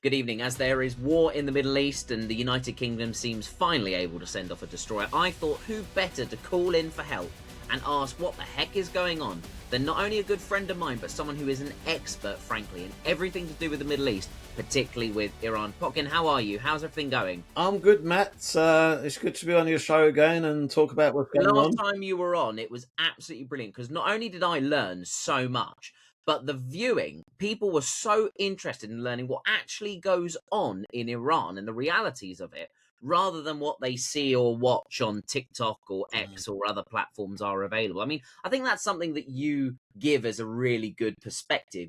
Good evening. As there is war in the Middle East and the United Kingdom seems finally able to send off a destroyer, I thought who better to call in for help and ask what the heck is going on than not only a good friend of mine, but someone who is an expert, frankly, in everything to do with the Middle East, particularly with Iran. Potkin, how are you? How's everything going? I'm good, Matt. It's good to be on your show again and talk about what's going Last on. time you were on, it was absolutely brilliant because not only did I learn so much, but the viewing, people were so interested in learning what actually goes on in Iran and the realities of it, rather than what they see or watch on TikTok or X or other platforms are available. I mean, I think that's something that you give as a really good perspective.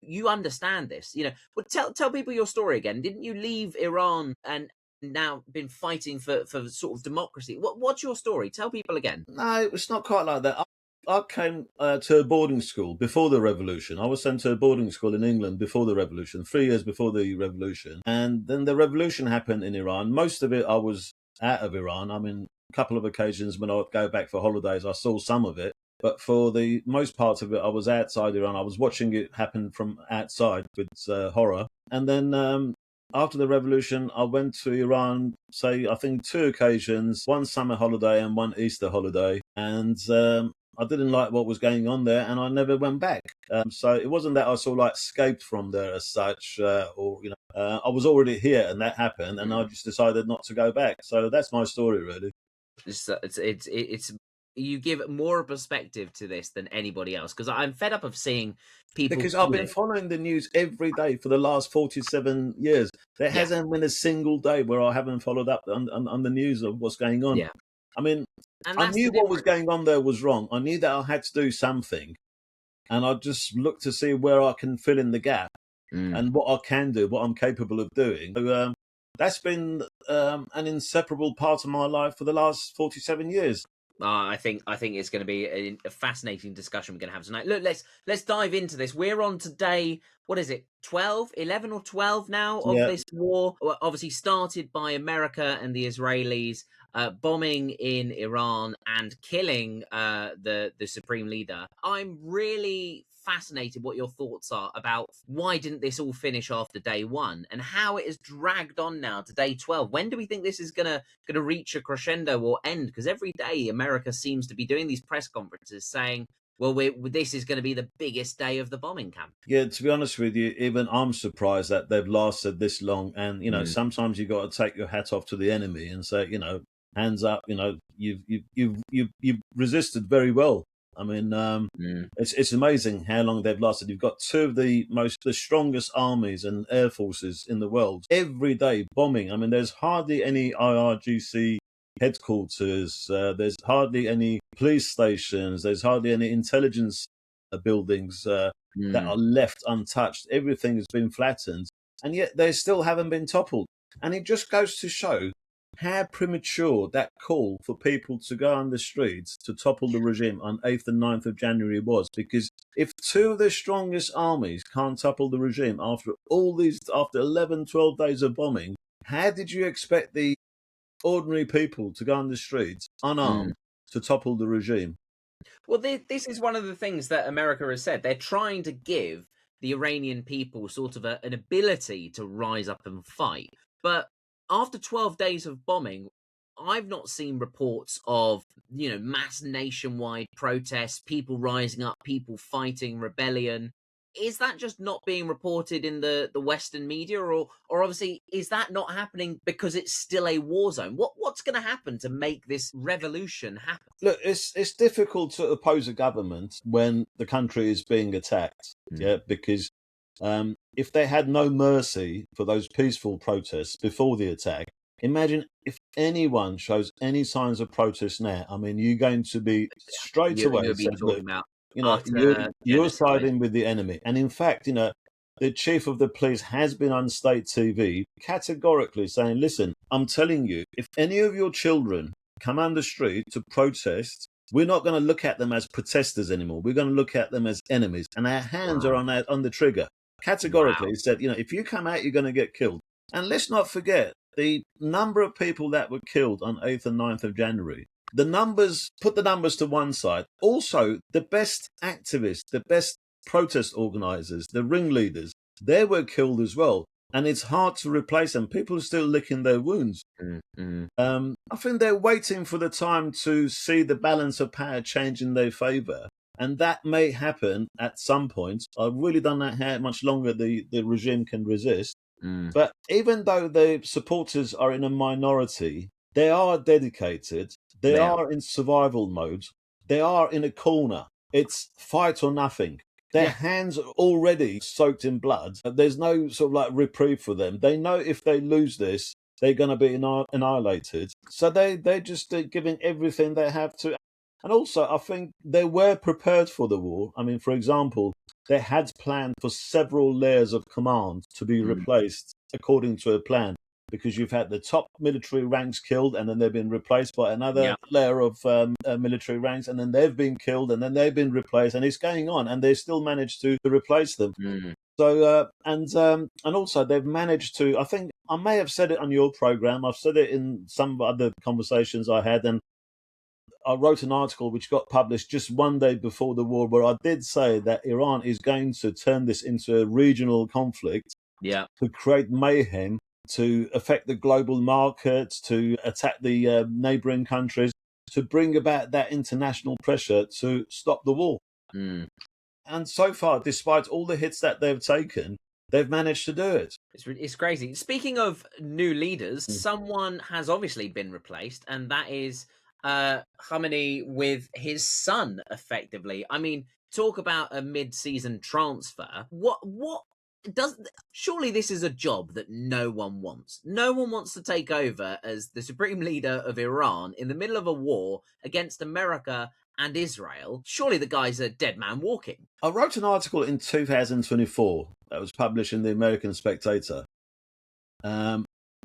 You understand this, But tell people your story again. Didn't you leave Iran and now been fighting for sort of democracy? What's your story? Tell people again. No, it's not quite like that. I came to a boarding school before the revolution. I was sent to a boarding school in England before the revolution, 3 years before the revolution. And then the revolution happened in Iran. Most of it, I was out of Iran. I mean, a couple of occasions when I would go back for holidays, I saw some of it. But for the most part of it, I was outside Iran. I was watching it happen from outside with horror. And then after the revolution, I went to Iran, say, I think 2 occasions, one summer holiday and one Easter holiday. And I didn't like what was going on there and I never went back. So it wasn't that I sort of like escaped from there as such, I was already here and that happened and I just decided not to go back. So that's my story, really. It's you give more perspective to this than anybody else because I'm fed up of seeing people Because I've call been it. following the news every day for the last 47 years. There Yeah, hasn't been a single day where I haven't followed up on the news of what's going on. yeah, I mean, and I that's knew the what was difference. going on there was wrong. I knew that I had to do something. And I just look to see where I can fill in the gap Mm. and what I can do, what I'm capable of doing. So, that's been an inseparable part of my life for the last 47 years. I think it's going to be a fascinating discussion we're going to have tonight. Look, let's dive into this. We're on today. What is it? 12, 11 or 12 now of Yeah. this war. Well, obviously started by America and the Israelis bombing in Iran and killing the supreme leader. I'm really fascinated what your thoughts are about why didn't this all finish after day one and how it has dragged on now to day 12. When do we think this is gonna reach a crescendo or end? Because every day America seems to be doing these press conferences saying, well, this is going to be the biggest day of the bombing camp. Yeah, to be honest with you, even I'm surprised that they've lasted this long. And, Mm. sometimes you got to take your hat off to the enemy and say, hands up, you've resisted very well. I mean, Mm. it's amazing how long they've lasted. You've got two of the strongest armies and air forces in the world every day bombing. I mean, there's hardly any IRGC headquarters. There's hardly any police stations. There's hardly any intelligence buildings that Mm. are left untouched. Everything has been flattened, and yet they still haven't been toppled. And it just goes to show how premature that call for people to go on the streets to topple the regime on 8th and 9th of January was. Because if two of the strongest armies can't topple the regime after 11, 12 days of bombing, how did you expect the ordinary people to go on the streets Mm. unarmed to topple the regime? Well, this is one of the things that America has said. They're trying to give the Iranian people sort of an ability to rise up and fight. But after 12 days of bombing, I've not seen reports of, mass nationwide protests, people rising up, people fighting rebellion. Is that just not being reported in the Western media, or obviously is that not happening because it's still a war zone? What's going to happen to make this revolution happen? Look, it's difficult to oppose a government when the country is being attacked. Mm. Yeah, because if they had no mercy for those peaceful protests before the attack, imagine if anyone shows any signs of protest now. I mean, you're going to be straight away You'll be said, look, talking about you're utter you're genocide. siding with the enemy. And in fact, the chief of the police has been on state TV categorically saying, listen, I'm telling you, if any of your children come on the street to protest, we're not going to look at them as protesters anymore. We're going to look at them as enemies. And our hands are Wow. on the trigger. Categorically, Wow. he said, if you come out, you're going to get killed. And let's not forget the number of people that were killed on 8th and 9th of January. Put the numbers to one side. Also, the best activists, the best protest organizers, the ringleaders, they were killed as well. and it's hard to replace them. People are still licking their wounds. I think they're waiting for the time to see the balance of power change in their favour, and that may happen at some point. I really don't know how much longer the regime can resist. But even though the supporters are in a minority, they are dedicated. They are in survival mode. They are in a corner. It's fight or nothing. Their hands are already soaked in blood. There's no sort of like reprieve for them. They know if they lose this, they're going to be annihilated. So they're just giving everything they have to. And also, I think they were prepared for the war. I mean, for example, they had planned for several layers of command to be replaced according to a plan, because you've had the top military ranks killed, and then they've been replaced by another layer of military ranks, and then they've been killed, and then they've been replaced, and it's going on, and they still managed to replace them. So, and also they've managed to, I think I may have said it on your program, I've said it in some other conversations I had, and I wrote an article which got published just one day before the war, where I did say that Iran is going to turn this into a regional conflict to create mayhem, to affect the global markets, to attack the neighbouring countries, to bring about that international pressure to stop the war. And so far, despite all the hits that they've taken, they've managed to do it. It's crazy. Speaking of new leaders, someone has obviously been replaced, and that is Khamenei with his son, effectively. I mean, talk about a mid-season transfer. What does? Surely this is a job that no one wants. No one wants to take over as the supreme leader of Iran in the middle of a war against America and Israel. Surely the guy's a dead man walking. I wrote an article in 2024 that was published in the American Spectator.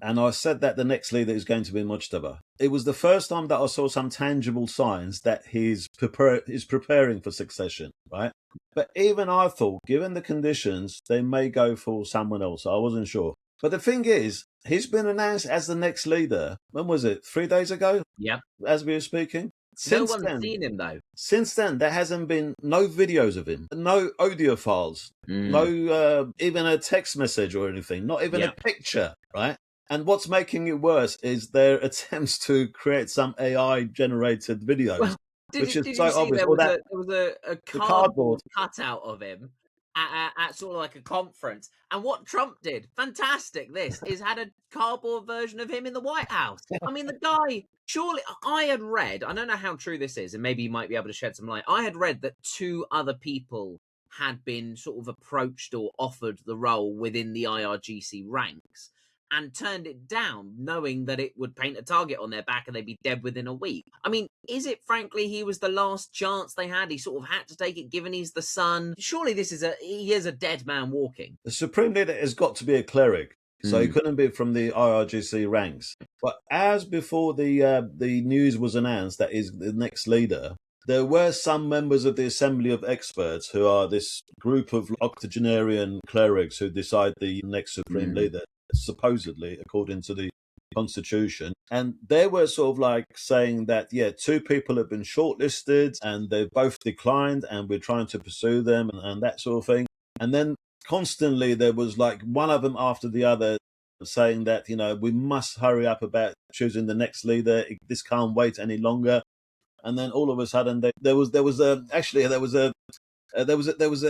And I said that the next leader is going to be Mujtaba. It was the first time that I saw some tangible signs that he's preparing for succession, right? But even I thought, given the conditions, they may go for someone else. I wasn't sure. But the thing is, he's been announced as the next leader. When was it? 3 days ago? Yeah. As we were speaking? No one's seen him, though. Since then, there hasn't been no videos of him, no audio files, no even a text message or anything, not even a picture, right? And what's making it worse is their attempts to create some AI-generated videos, Well, which is did so you see obvious. there was a cardboard cutout of him at sort of like a conference, and what Trump did, fantastic. This is had a cardboard version of him in the White House. I mean, the guy. Surely, I had read. I don't know how true this is, and maybe you might be able to shed some light. I had read that 2 other people had been sort of approached or offered the role within the IRGC ranks, and turned it down, knowing that it would paint a target on their back and they'd be dead within a week. I mean, is it frankly he was the last chance they had? He sort of had to take it, given he's the son. Surely he is a dead man walking. The supreme leader has got to be a cleric, so he couldn't be from the IRGC ranks. But as before the news was announced that he's the next leader, there were some members of the Assembly of Experts, who are this group of octogenarian clerics who decide the next supreme leader, supposedly, according to the constitution. And they were sort of like saying that, 2 people have been shortlisted and they've both declined and we're trying to pursue them and that sort of thing. And then constantly there was like one of them after the other saying that, we must hurry up about choosing the next leader. This can't wait any longer. And then all of a sudden there was a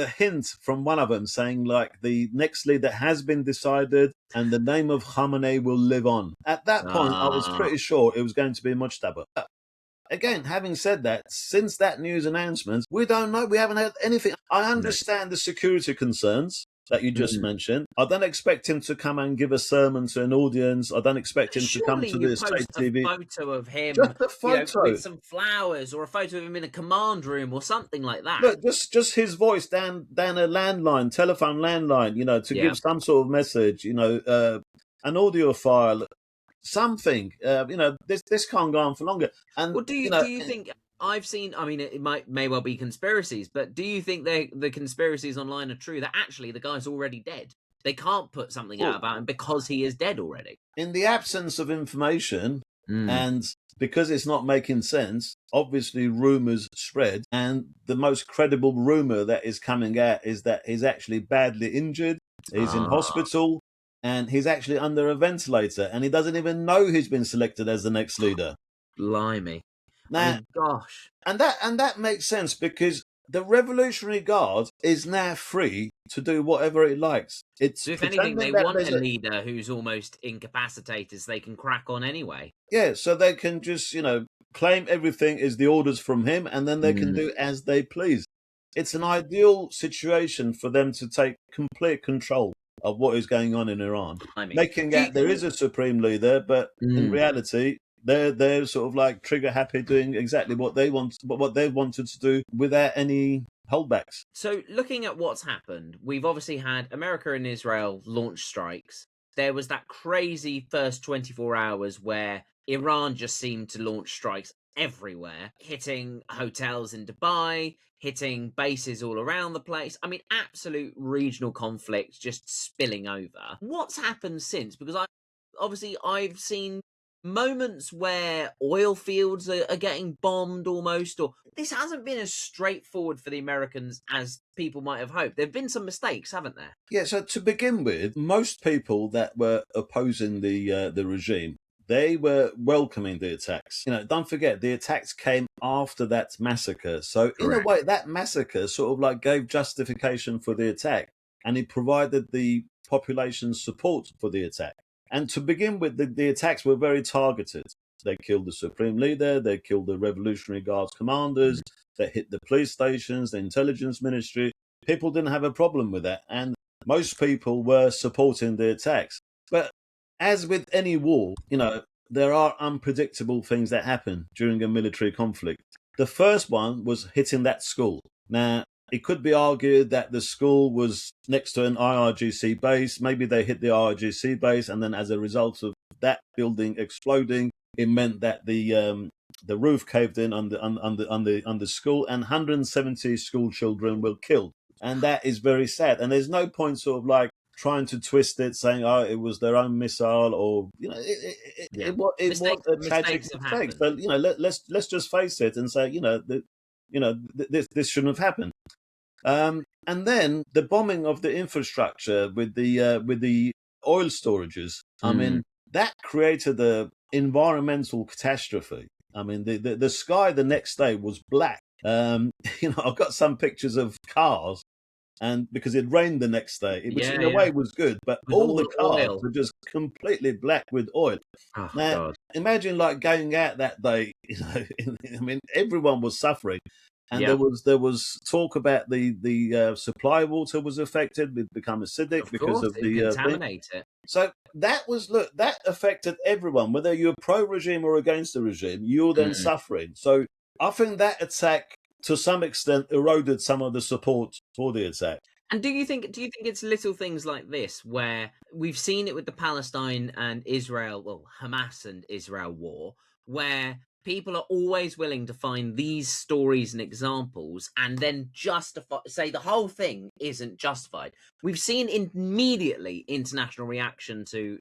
hint from one of them saying like the next leader has been decided and the name of Khamenei will live on. At that point, I was pretty sure it was going to be Mujtaba. Again, having said that, since that news announcement, we don't know. We haven't heard anything. I understand the security concerns that you just mentioned. I don't expect him to come and give a sermon to an audience. I don't expect him to come to the state TV. A photo of him, just a photo, with some flowers, or a photo of him in a command room, or something like that. Look, just his voice down a telephone landline, to give some sort of message, an audio file, something. This can't go on for longer. And do you think? I've seen. I mean, it may well be conspiracies, but do you think the conspiracies online are true? That actually the guy's already dead. They can't put something out about him because he is dead already. In the absence of information, and because it's not making sense, obviously rumors spread. And the most credible rumor that is coming out is that he's actually badly injured. He's in hospital. and he's actually under a ventilator, and he doesn't even know he's been selected as the next leader. Blimey. Now, I mean, gosh. and that makes sense because the Revolutionary Guard is now free to do whatever it likes. It's So if anything, pretending they that want there's a leader who's almost incapacitated so they can crack on anyway. yeah, so they can just claim everything is the orders from him, and then they can do as they please. It's an ideal situation for them to take complete control of what is going on in Iran, I mean, making out there is a supreme leader, but in reality, they're sort of like trigger happy, doing exactly what they want, what they wanted to do without any holdbacks. So looking at what's happened, we've obviously had America and Israel launch strikes. There was that crazy first 24 hours where Iran just seemed to launch strikes everywhere, hitting hotels in Dubai, hitting bases all around the place. I mean, absolute regional conflict just spilling over. What's happened since? Because I've seen moments where oil fields are getting bombed almost, or this hasn't been as straightforward for the Americans as people might have hoped. There have been some mistakes, haven't there? Yeah, so to begin with, most people that were opposing the regime, they were welcoming the attacks. Don't forget, the attacks came after that massacre. So in a Correct. way, that massacre sort of like gave justification for the attack, and it provided the population's support for the attack. And to begin with, the attacks were very targeted. They killed the supreme leader, they killed the Revolutionary Guards commanders, they hit the police stations, the intelligence ministry. People didn't have a problem with that, and most people were supporting the attacks. But as with any war, there are unpredictable things that happen during a military conflict. The first one was hitting that school. Now, it could be argued that the school was next to an IRGC base. Maybe they hit the IRGC base, and then as a result of that building exploding, it meant that the roof caved in on the school, and 170 school children were killed. And that is very sad. And there's no point sort of like trying to twist it, saying, "Oh, it was their own missile," or Yeah. it was a tragic Mistakes have mistake. happened. But let's just face it and say, this shouldn't have happened. And then the bombing of the infrastructure with the oil storages. I mean, that created a environmental catastrophe. I mean, the sky the next day was black. I've got some pictures of cars, and because it rained the next day, which in a way was good, but With all the all cars oil. were just completely black with oil. Oh, Now, God. imagine like going out that day. I mean, everyone was suffering, and Yeah. there was talk about the supply water was affected, it become acidic Of because course, of it the thing. contaminate it. So that affected everyone, whether you're pro-regime or against the regime. You're then suffering. So I think that attack, to some extent, eroded some of the support for the attack. And do you think it's little things like this where we've seen it with the Palestine and Israel, well, Hamas and Israel war, where people are always willing to find these stories and examples and then say the whole thing isn't justified. We've seen immediately international reaction to,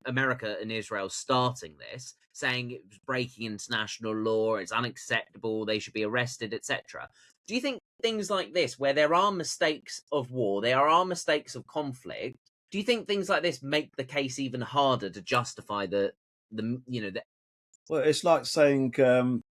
America and Israel starting this, saying it was breaking international law, it's unacceptable, they should be arrested, etc. Do you think things like this, where there are mistakes of war, there are mistakes of conflict, do you think things like this make the case even harder to justify the Well, it's like saying,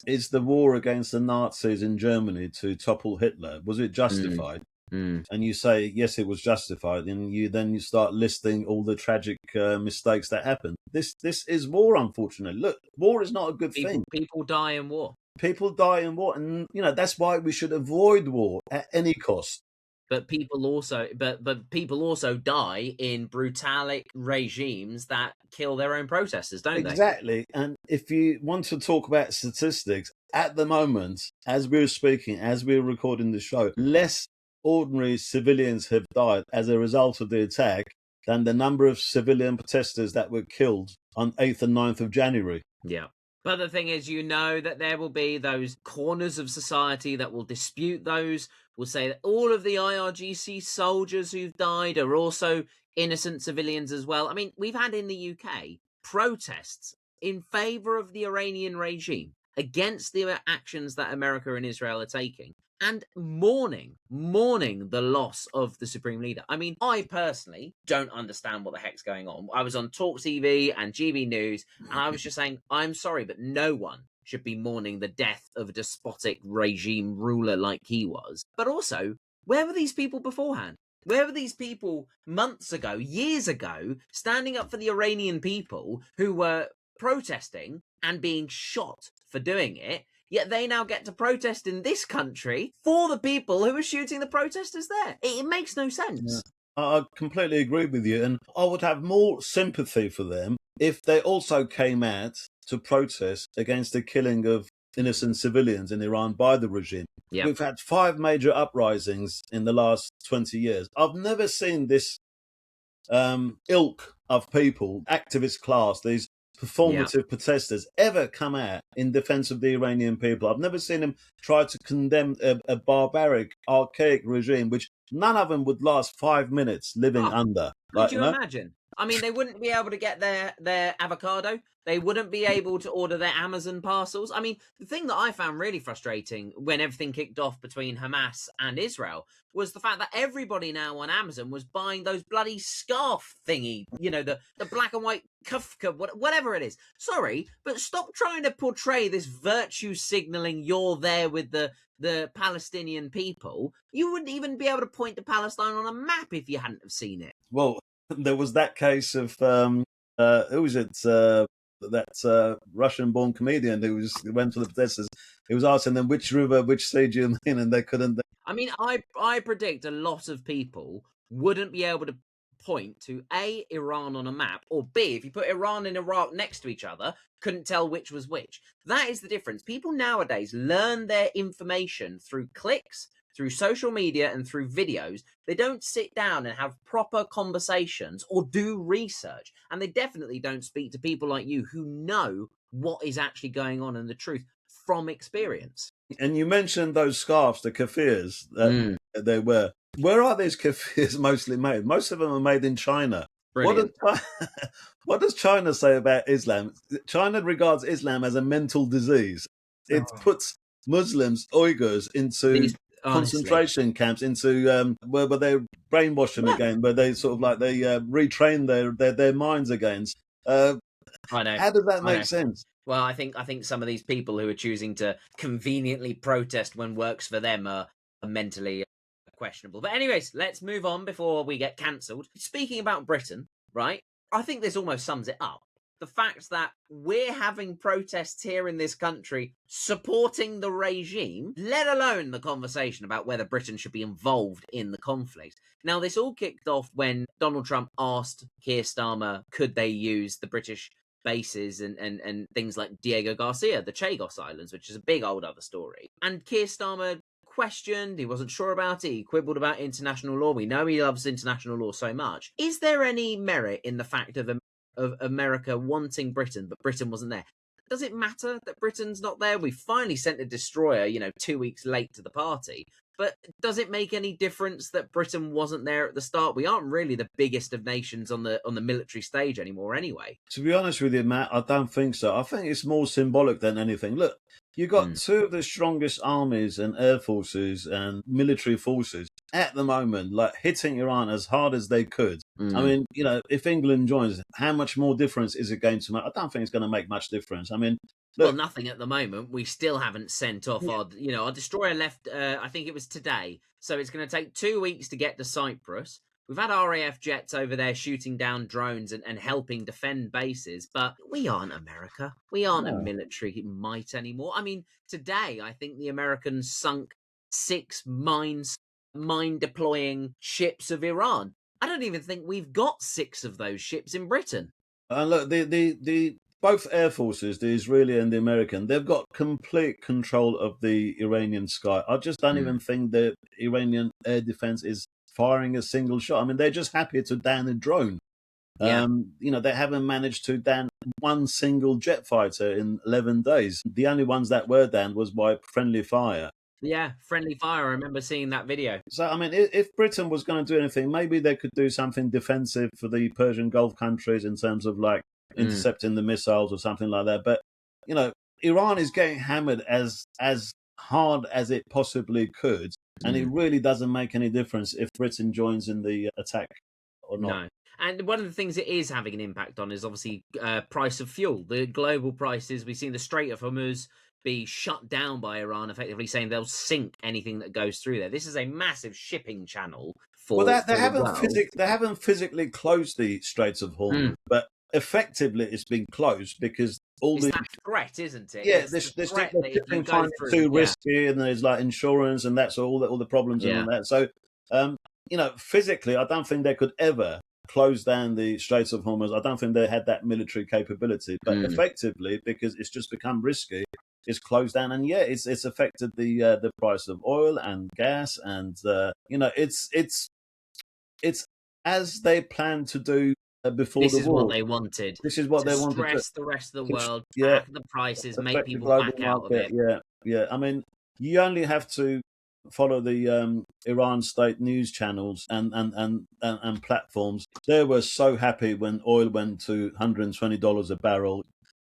is the war against the Nazis in Germany to topple Hitler, was it justified? And you say, yes, it was justified. And you start listing all the tragic mistakes that happened. This is war, unfortunately. Look, war is not a good thing. People die in war. People die in war. And, that's why we should avoid war at any cost. But people also die in brutalic regimes that kill their own protesters, don't they? Exactly. And if you want to talk about statistics, at the moment, as we're speaking, as we're recording the show, less ordinary civilians have died as a result of the attack than the number of civilian protesters that were killed on 8th and 9th of January. Yeah. But the thing is, that there will be those corners of society that will dispute those, will say that all of the IRGC soldiers who've died are also innocent civilians as well. I mean, we've had in the UK protests in favour of the Iranian regime against the actions that America and Israel are taking. and mourning the loss of the supreme leader. I mean, I personally don't understand what the heck's going on. I was on Talk TV and GB News, and I was just saying, I'm sorry, but no one should be mourning the death of a despotic regime ruler like he was. But also, where were these people beforehand? Where were these people months ago, years ago, standing up for the Iranian people who were protesting and being shot for doing it? Yet they now get to protest in this country for the people who are shooting the protesters there. It makes no sense. I completely agree with you, and I would have more sympathy for them if they also came out to protest against the killing of innocent civilians in Iran by the regime. Yep. We've had 5 major uprisings in the last 20 years. I've never seen this ilk of people, activist class, these performative protesters, ever come out in defense of the Iranian people. I've never seen them try to condemn a barbaric, archaic regime, which none of them would last 5 minutes living under. Could you imagine? I mean, they wouldn't be able to get their avocado. They wouldn't be able to order their Amazon parcels. I mean, the thing that I found really frustrating when everything kicked off between Hamas and Israel was the fact that everybody now on Amazon was buying those bloody scarf thingy, you know, the black and white kufka, whatever it is. Sorry, but stop trying to portray this virtue signaling you're there with the Palestinian people. You wouldn't even be able to point to Palestine on a map if you hadn't have seen it. Well, there was that case of who was it? That Russian-born comedian who went to the protesters. He was asking them which river, which sea do you mean, and they couldn't. I mean, I predict a lot of people wouldn't be able to point to A, Iran on a map, or B, if you put Iran and Iraq next to each other, couldn't tell which was which. That is the difference. People nowadays learn their information through clicks, through social media, and through videos. They don't sit down and have proper conversations or do research. And they definitely don't speak to people like you who know what is actually going on and the truth from experience. And you mentioned those scarves, the kafirs that they wear. Where are these kafirs mostly made? Most of them are made in China. Brilliant. What does China say about Islam? China regards Islam as a mental disease. It puts Muslims, Uyghurs, into concentration camps, into where they brainwash them again, where they sort of like they retrain their minds against. I know. How does that make sense? Well, I think some of these people who are choosing to conveniently protest when works for them are mentally questionable. But anyways, let's move on before we get cancelled. Speaking about Britain, right? I think this almost sums it up. The fact that we're having protests here in this country supporting the regime, let alone the conversation about whether Britain should be involved in the conflict. Now, this all kicked off when Donald Trump asked Keir Starmer, could they use the British bases and things like Diego Garcia, the Chagos Islands, which is a big old other story. And Keir Starmer questioned, he wasn't sure about it, he quibbled about international law. We know he loves international law so much. Is there any merit in the fact of America wanting Britain, but Britain wasn't there? Does it matter that Britain's not there? We finally sent a destroyer, 2 weeks late to the party. But does it make any difference that Britain wasn't there at the start? We aren't really the biggest of nations on the military stage anymore anyway. To be honest with you, Matt, I don't think so. I think it's more symbolic than anything. Look, you got two of the strongest armies and air forces and military forces at the moment, like hitting Iran as hard as they could. I mean, if England joins, how much more difference is it going to make? I don't think it's going to make much difference. I mean, look, well, nothing at the moment. We still haven't sent off our destroyer left, I think it was today. So it's going to take 2 weeks to get to Cyprus. We've had RAF jets over there shooting down drones and helping defend bases, but we aren't America. We aren't a military might anymore. I mean, today, I think the Americans sunk 6 mine-deploying ships of Iran. I don't even think we've got 6 of those ships in Britain. And look, the both air forces, the Israeli and the American, they've got complete control of the Iranian sky. I just don't even think the Iranian air defense is firing a single shot. I mean, they're just happy to down a drone. Yeah. They haven't managed to down one single jet fighter in 11 days. The only ones that were downed was by friendly fire. Yeah, friendly fire. I remember seeing that video. So, I mean, if Britain was going to do anything, maybe they could do something defensive for the Persian Gulf countries in terms of like intercepting the missiles or something like that. But, Iran is getting hammered as hard as it possibly could, and it really doesn't make any difference if Britain joins in the attack or not. No. And one of the things it is having an impact on is obviously price of fuel. The global prices, we've seen the Strait of Hormuz be shut down by Iran, effectively saying they'll sink anything that goes through there. This is a massive shipping channel Well, for they the haven't world. they haven't physically closed the Straits of Hormuz, but effectively it's been closed because all It's the that threat, isn't it? yeah, It's the the threat that if you shipping go find it through, too yeah, risky, and there's like insurance, and that's all the problems and all yeah. that. So, um, physically, I don't think they could ever close down the Straits of Hormuz. I don't think they had that military capability, but effectively, because it's just become risky, it's closed down, and yeah, it's affected the price of oil and gas, and it's as they planned to do before This the is what war. they wanted, This is what to they wanted to. stress the rest of the world, Yeah, jack the prices, make affect the people global back out of market. it. Yeah, yeah. I mean, you only have to follow the Iran state news channels and platforms. They were so happy when oil went to $120 a barrel.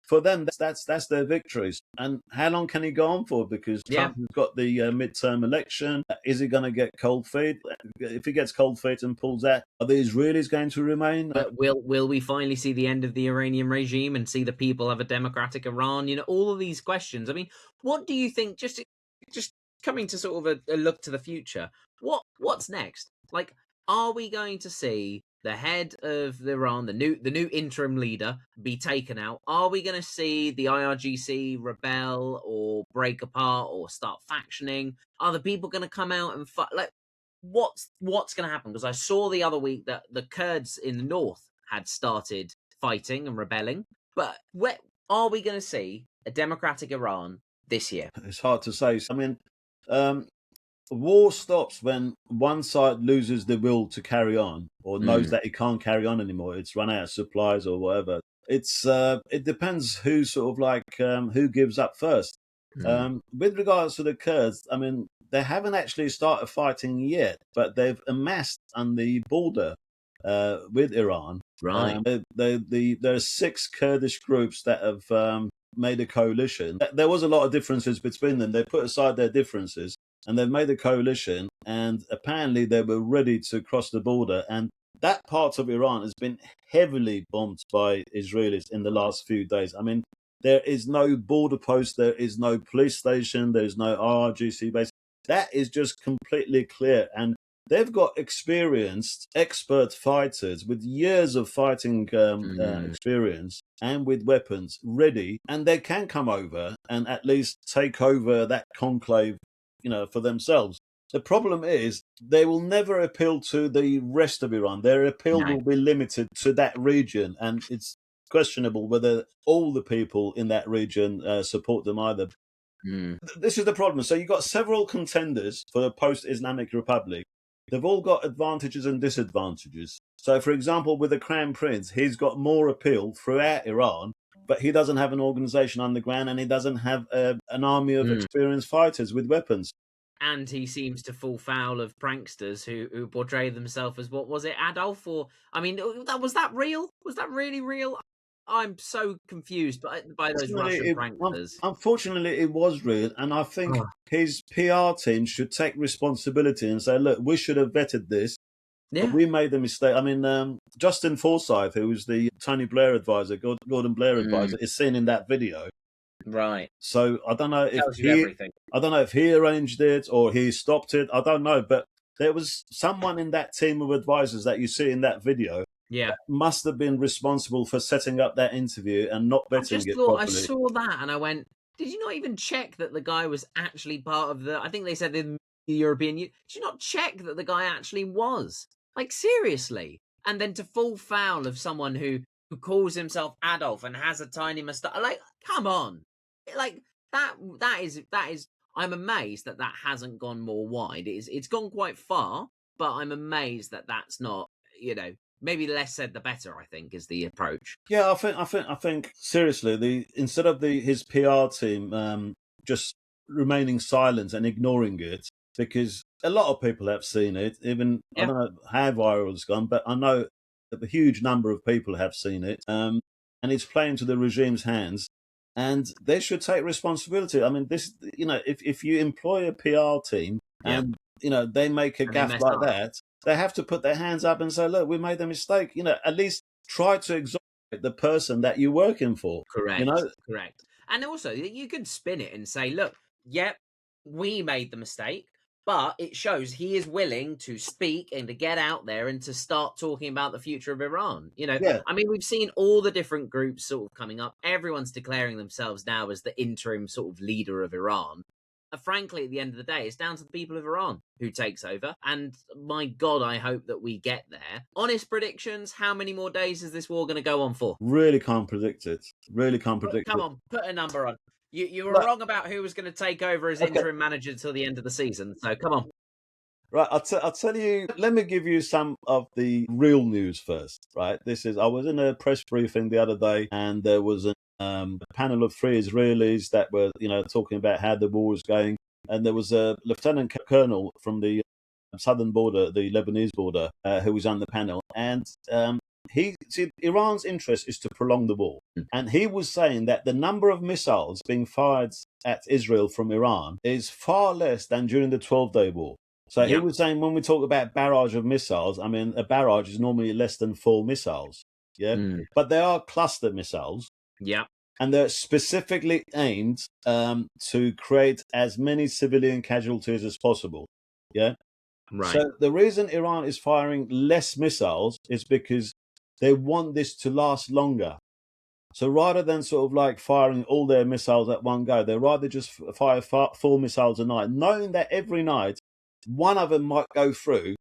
For them, that's their victories. And how long can he go on for? Because Yeah. Trump has got the midterm election. Is he going to get cold feet? If he gets cold feet and pulls out, are the Israelis going to remain? But will we finally see the end of the Iranian regime and see the people have a democratic Iran? You know, all of these questions. I mean, what do you think? Just coming to sort of a look to the future. What's next? Like, are we going to see the head of Iran, the new interim leader, be taken out? Are we going to see the IRGC rebel or break apart or start factioning? Are the people going to come out and fight? Like, what's going to happen? Because I saw the other week that the Kurds in the north had started fighting and rebelling. But where are we going to see a democratic Iran this year? It's hard to say. I mean, war stops when one side loses the will to carry on or knows that it can't carry on anymore. It's run out of supplies or whatever. It depends who sort of like who gives up first. With regards to the Kurds, I mean, they haven't actually started fighting yet, but they've amassed on the border with Iran. Right. There are 6 Kurdish groups that have made a coalition. There was a lot of differences between them. They put aside their differences and they've made a coalition. And apparently they were ready to cross the border. And that part of Iran has been heavily bombed by Israelis in the last few days. I mean, there is no border post, there is no police station, there is no RRGC base. That is just completely clear. And they've got experienced, expert fighters with years of fighting experience and with weapons ready, and they can come over and at least take over that conclave, for themselves. The problem is they will never appeal to the rest of Iran. Their appeal No. will be limited to that region, and it's questionable whether all the people in that region support them either. This is the problem. So you've got several contenders for the post-Islamic Republic. They've all got advantages and disadvantages. So, for example, with the Crown Prince, he's got more appeal throughout Iran, but he doesn't have an organization on the ground and he doesn't have an army of experienced fighters with weapons. And he seems to fall foul of pranksters who portray themselves as, what was it, Adolf? Or, I mean, was that real? Was that really real? I'm so confused by those Russian pranksters. Unfortunately, it was real, and I think his PR team should take responsibility and say, look, we should have vetted this. Yeah. We made a mistake. I mean, Justin Forsyth, who was the Tony Blair advisor, Gordon Blair advisor, is seen in that video. Right. So I don't know if Tells you everything. I don't know if he arranged it or he stopped it. I don't know, but there was someone in that team of advisors that you see in that video. Yeah. Must have been responsible for setting up that interview and not vetting it properly. I saw that and I went, did you not even check that the guy was actually part of I think they said the European Union. Did you not check that the guy actually was? Like, seriously? And then to fall foul of someone who calls himself Adolf and has a tiny mustache. Like, come on. Like, that is I'm amazed that hasn't gone more wide. It's gone quite far, but I'm amazed that that's not, maybe the less said the better, I think, is the approach. Yeah, I think seriously, instead of his PR team just remaining silent and ignoring it, because a lot of people have seen it. Even I don't know how viral it's gone, but I know that a huge number of people have seen it, and it's playing to the regime's hands. and they should take responsibility. I mean, this, if you employ a PR team Yeah. and they make a And they gaffe mess like up. that, they have to put their hands up and say, "Look, we made a mistake." At least try to exonerate the person that you're working for. Correct. Correct. And also, you could spin it and say, look, yep, we made the mistake, but it shows he is willing to speak and to get out there and to start talking about the future of Iran. Yeah, I mean, we've seen all the different groups sort of coming up. Everyone's declaring themselves now as the interim sort of leader of Iran. Frankly, at the end of the day, it's down to the people of Iran who takes over. And my God, I hope that we get there. Honest predictions, how many more days is this war going to go on for? really can't predict it. Really can't predict Come it. on, put a number on. You were Right, wrong about who was going to take over as okay. interim manager till the end of the season. So come on. Right, I'll tell you. Let me give you some of the real news first. Right, I was in a press briefing the other day, and there was a panel of three Israelis that were, talking about how the war was going, and there was a lieutenant colonel from the southern border, the Lebanese border, who was on the panel, and Iran's interest is to prolong the war, and he was saying that the number of missiles being fired at Israel from Iran is far less than during the 12-day war. So he Yeah. was saying when we talk about barrage of missiles, I mean, a barrage is normally less than 4 missiles. Yeah. But they are cluster missiles. Yeah. And they're specifically aimed to create as many civilian casualties as possible. Yeah. Right. So the reason Iran is firing less missiles is because they want this to last longer. So rather than sort of like firing all their missiles at one go, they rather just fire 4 missiles a night, knowing that every night one of them might go through,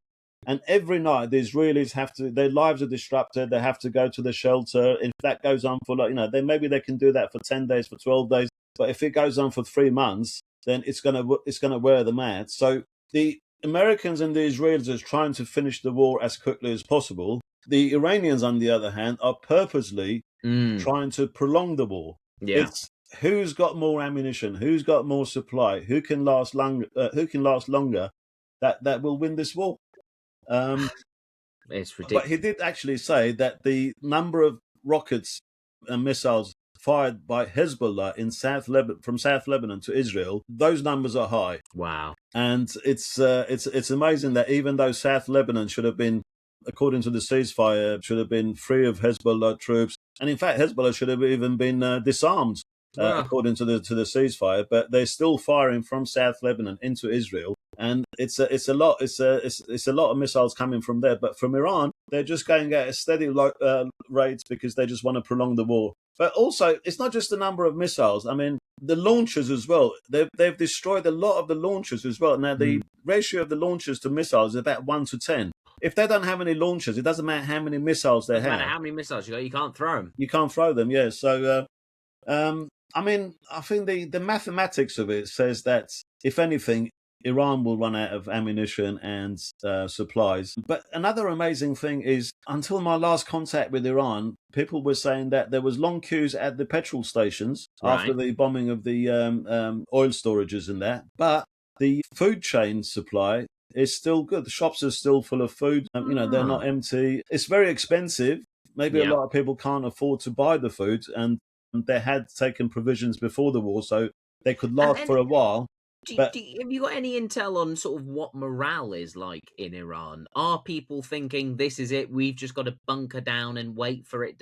and every night the Israelis their lives are disrupted. They have to go to the shelter. If that goes on for then maybe they can do that for 10 days, for 12 days. But if it goes on for 3 months, then it's gonna wear them out. So the Americans and the Israelis are trying to finish the war as quickly as possible. The Iranians, on the other hand, are purposely trying to prolong the war. Yeah. It's who's got more ammunition, who's got more supply, who can last longer, that will win this war. It's But he ridiculous. did actually say that the number of rockets and missiles fired by Hezbollah from South Lebanon to Israel, those numbers are high. Wow. And it's amazing that even though South Lebanon should have been, according to the ceasefire, should have been free of Hezbollah troops, and in fact Hezbollah should have even been disarmed, according to the ceasefire, but they're still firing from South Lebanon into Israel, and it's a lot of missiles coming from there. But from Iran, they're just going at a steady rate because they just want to prolong the war. But also, it's not just the number of missiles. I mean, the launchers as well. They've destroyed a lot of the launchers as well. Now, the ratio of the launchers to missiles is about 1-10. If they don't have any launchers, it doesn't matter how many missiles they Doesn't have. matter how many missiles you got, you can't throw them. You can't throw them, yeah. So, I mean, I think the mathematics of it says that, if anything, Iran will run out of ammunition and supplies. But another amazing thing is, until my last contact with Iran, people were saying that there was long queues at the petrol stations after the bombing of the oil storages and that. But the food chain supply is still good. The shops are still full of food. They're not empty. It's very expensive. Maybe a lot of people can't afford to buy the food, and they had taken provisions before the war, so they could last for a while. But Have you got any intel on sort of what morale is like in Iran? Are people thinking this is it? We've just got to bunker down and wait for it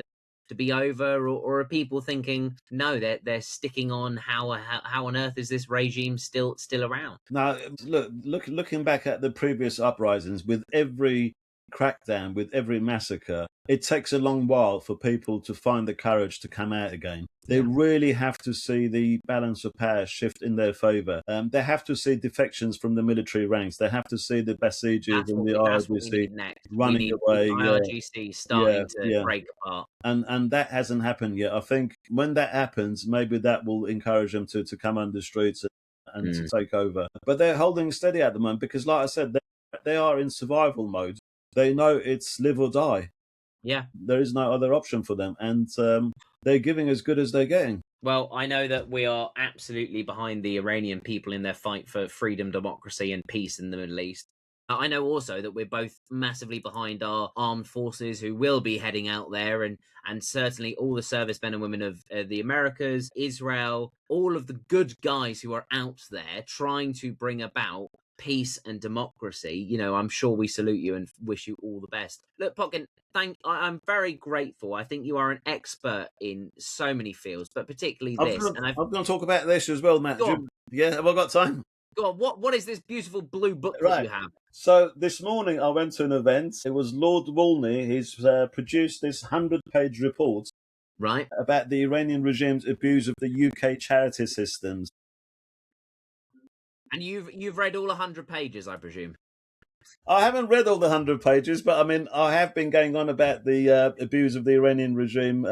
to be over, or are people thinking no, they're sticking on? How on earth is this regime still around? now, looking back at the previous uprisings, with every crackdown, with every massacre, it takes a long while for people to find the courage to come out again. They really have to see the balance of power shift in their favour. They have to see defections from the military ranks. They have to see the Basijis and the That's what we IRGC need next. We running need the away. IRGC Yeah, starting to yeah. break apart. And that hasn't happened yet. I think when that happens, maybe that will encourage them to come on the streets and to take over. But they're holding steady at the moment because, like I said, they are in survival mode. They know it's live or die. Yeah. There is no other option for them, and they're giving as good as they're getting. Well, I know that we are absolutely behind the Iranian people in their fight for freedom, democracy, and peace in the Middle East. I know also that we're both massively behind our armed forces who will be heading out there, and certainly all the servicemen and women of the Americas, Israel, all of the good guys who are out there trying to bring about peace and democracy. You know, I'm sure we salute you and wish you all the best. Look, Potkin, I'm very grateful. I think you are an expert in so many fields, but particularly this. And I'm going to talk about this as well, Matt. Go on, Yeah, have I got time? go on. What is this beautiful blue book that Right. you have? So this morning I went to an event. It was Lord Wolney. He's produced this 100-page report Right. about the Iranian regime's abuse of the UK charity systems. And you've read all 100 pages, I presume. I haven't read all the 100 pages, but I mean, I have been going on about the abuse of the Iranian regime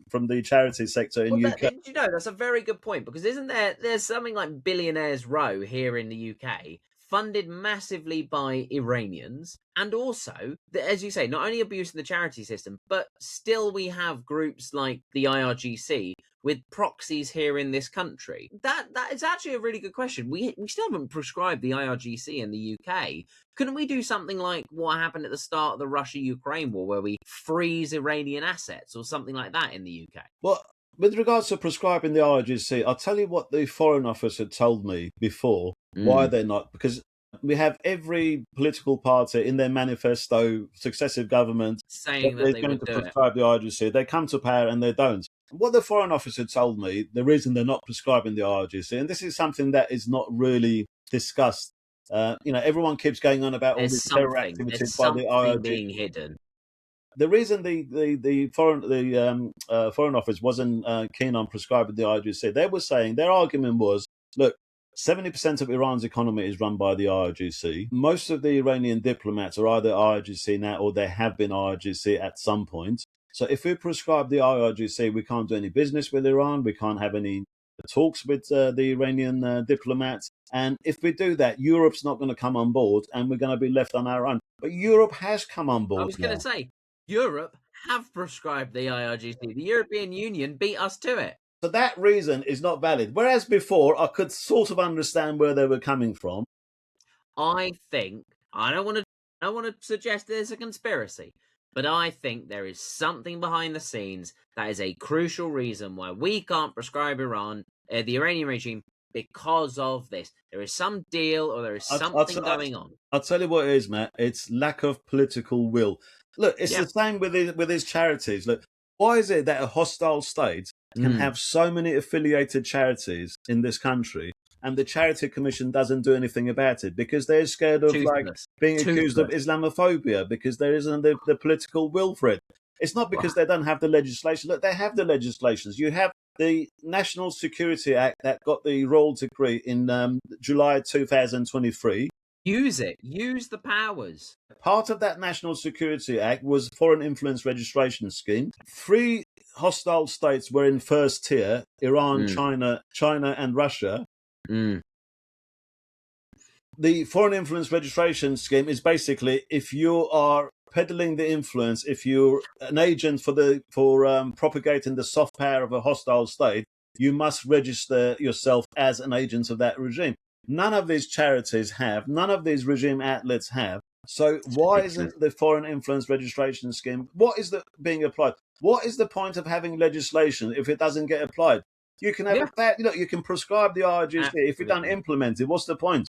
from the charity sector in UK. You know, that's a very good point, because isn't there's something like Billionaires Row here in the UK, funded massively by Iranians, and also, as you say, not only abusing the charity system, but still we have groups like the IRGC with proxies here in this country. That is actually a really good question. We still haven't prescribed the IRGC in the UK. Couldn't we do something like what happened at the start of the Russia-Ukraine war, where we freeze Iranian assets or something like that in the UK? Well, with regards to prescribing the IRGC, I'll tell you what the Foreign Office had told me before, why they're not, because we have every political party in their manifesto, successive governments, saying that they're they going would to do it. prescribe the IRGC. They come to power and they don't. What the Foreign Office had told me, the reason they're not prescribing the IRGC, and this is something that is not really discussed. Everyone keeps going on about all There's these terror something. activities There's by the something IRGC. being hidden. The reason the Foreign Office wasn't keen on prescribing the IRGC, they were saying their argument was, look, 70% of Iran's economy is run by the IRGC. Most of the Iranian diplomats are either IRGC now or they have been IRGC at some point. So if we prescribe the IRGC, we can't do any business with Iran. We can't have any talks with the Iranian diplomats. And if we do that, Europe's not going to come on board and we're going to be left on our own. But Europe has come on board. I was going to say, Europe have prescribed the IRGC. The European Union beat us to it. So that reason is not valid. Whereas before, I could sort of understand where they were coming from. I think, I don't want to suggest there's a conspiracy, but I think there is something behind the scenes that is a crucial reason why we can't prescribe Iran, the Iranian regime, because of this. There is some deal or there is something going on. I'll tell you what it is, Matt. It's lack of political will. Look, it's the same with his charities. Look, why is it that a hostile state can have so many affiliated charities in this country and the Charity Commission doesn't do anything about it? Because they're scared of being accused of Islamophobia, because there isn't the political will for it. It's not because they don't have the legislation. Look, they have the legislations. You have the National Security Act that got the royal decree in July 2023. Use it. Use the powers. Part of that National Security Act was Foreign Influence Registration Scheme. 3 hostile states were in first tier: Iran, China, and Russia. The Foreign Influence Registration Scheme is basically, if you are peddling the influence, if you're an agent for propagating the soft power of a hostile state, you must register yourself as an agent of that regime. None of these charities have, none of these regime outlets have. So why isn't the Foreign Influence Registration Scheme, what is being applied? What is the point of having legislation if it doesn't get applied? You can have you can prescribe the IRGC. If you don't implement it, what's the point?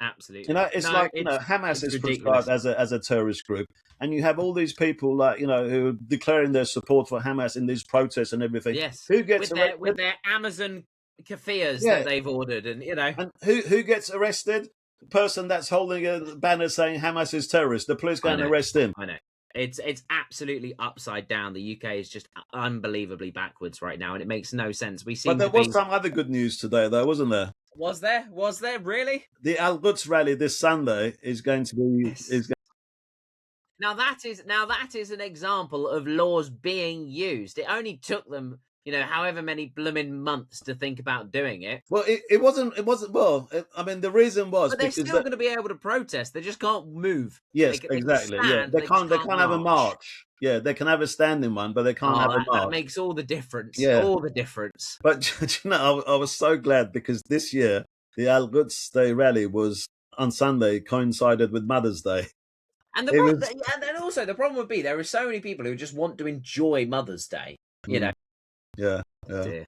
Absolutely. Hamas is prescribed as a terrorist group, and you have all these people who are declaring their support for Hamas in these protests and everything. Yes. Who gets with their Amazon keffirs that they've ordered, and And who gets arrested? The person that's holding a banner saying Hamas is terrorist. The police go and arrest him. I know. It's absolutely upside down. The UK is just unbelievably backwards right now, and it makes no sense. But there was some other good news today, though, wasn't there? Was there? Was there really? The Al Quds rally this Sunday is going to be. Now that is an example of laws being used. It only took them, however many blooming months to think about doing it. Well, it wasn't. Well, I mean, the reason was but they're still going to be able to protest. They just can't move. Yes, exactly. They can't have a march. Yeah, they can have a standing one, but they can't have a march. That makes all the difference. Yeah. All the difference. But I was so glad, because this year the Al Quds Day rally was on Sunday coincided with Mother's Day. And and then also the problem would be there are so many people who just want to enjoy Mother's Day. You know. Yeah. Dear.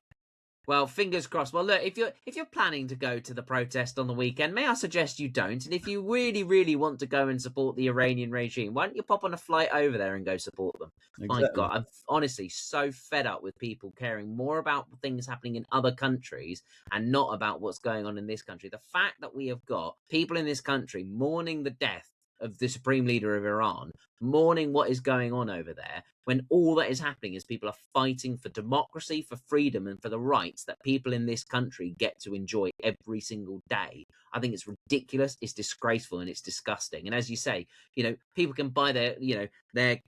Well, fingers crossed. Well, look, if you're planning to go to the protest on the weekend, may I suggest you don't? And if you really, really want to go and support the Iranian regime, why don't you pop on a flight over there and go support them? Exactly. My God, I'm honestly so fed up with people caring more about things happening in other countries and not about what's going on in this country. The fact that we have got people in this country mourning the death of the supreme leader of Iran, mourning what is going on over there, when all that is happening is people are fighting for democracy, for freedom, and for the rights that people in this country get to enjoy every single day. I think it's ridiculous, it's disgraceful, and it's disgusting. And as you say, people can buy their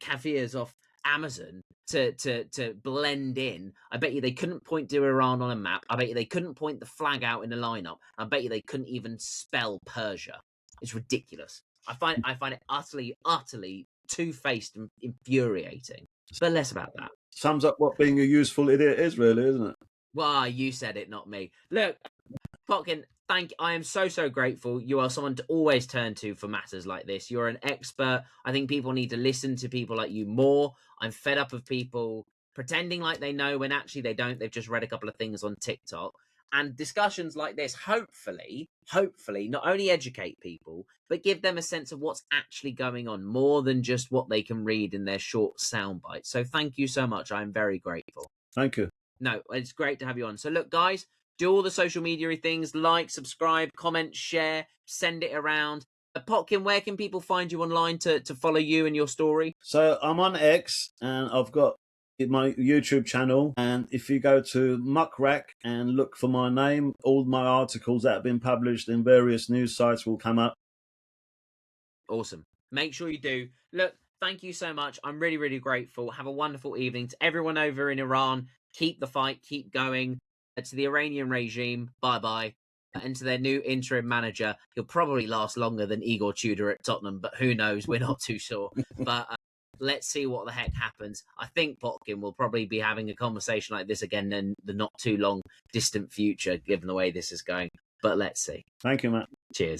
kafirs off Amazon to blend in. I bet you they couldn't point to Iran on a map. I bet you they couldn't point the flag out in a lineup. I bet you they couldn't even spell Persia. It's ridiculous. I find it utterly two-faced and infuriating. But less about that. Sums up what being a useful idiot is, really, isn't it? Well, you said it, not me. Look, Potkin, I am so grateful. You are someone to always turn to for matters like this. You're an expert. I think people need to listen to people like you more. I'm fed up of people pretending like they know when actually they don't. They've just read a couple of things on TikTok. And discussions like this, hopefully, not only educate people, but give them a sense of what's actually going on, more than just what they can read in their short sound bites. So thank you so much. I'm very grateful. Thank you. No, it's great to have you on. So look, guys, do all the social media things, like, subscribe, comment, share, send it around. Potkin, where can people find you online to follow you and your story? So I'm on X, and I've got my YouTube channel, and if you go to Muckrack and look for my name, all my articles that have been published in various news sites will come up. Awesome. Make sure you do. Look, thank you so much. I'm really grateful. Have a wonderful evening. To everyone over in Iran, keep the fight, keep going. To the Iranian regime, bye-bye. And to their new interim manager, he'll probably last longer than Igor Tudor at Tottenham, but who knows? We're not too sure. But let's see what the heck happens. I think Potkin will probably be having a conversation like this again in the not too long distant future, given the way this is going. But let's see. Thank you, Matt. Cheers.